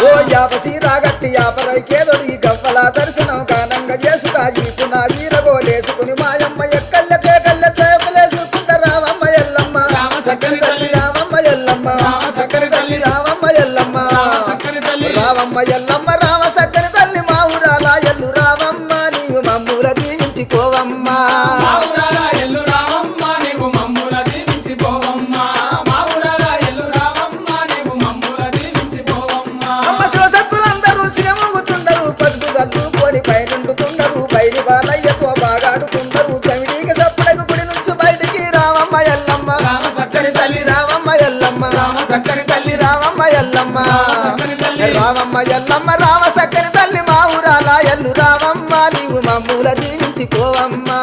ఓ యాపసి రాగట్టి యాపరైకేదొడిగి గవ్వల దర్శనం గానంగా చేసుగా ఈ పునాదీరగోలేసుకుని మాయమ్మ ఎక్కల్లకే కళ్ళ చేపలేసుకుంట రావమ్మ ఎల్లమ్మ సక్కని తల్లి రావమ్మ ఎల్లమ్మ సక్కని తల్లి రావమ్మ ఎల్లమ్మ సక్కని తల్లి రావమ్మ ఎల్లమ్మ రామ సక్కని తల్లి మా ఊరాల ఎల్లు రావమ్మ నీవు మమ్ముల దీవించిపోవమ్మా మా ఊరాల ఎల్లు రావమ్మ నీవు మమ్ముల దీవించిపోవమ్మ మా ఊరాల ఎల్లు రావమ్మ నీవు మమ్ముల దీవించిపోవమ్మ అమ్మ శివసత్తులందరూ సినమూగుతుండరు పసుపు చల్లుకొని పైనుండుతుండరు బయలు బాలయ్యతో బాగాడుతుండరు చమిడికి సప్పుడకు గుడి నుంచి బయటికి రావమ్మ ఎల్లమ్మ రామ సక్కని తల్లి రావమ్మ ఎల్లమ్మ రామ సక్కని తల్లి రావమ్మ ఎల్లమ్మ సక్కని తల్లి రావమ్మ ఎల్లమ్మ రామ సక్కని తల్లి మా ఊరాల ఎల్లు రావమ్మ నీవు మమ్ముల దీవించిపోవమ్మా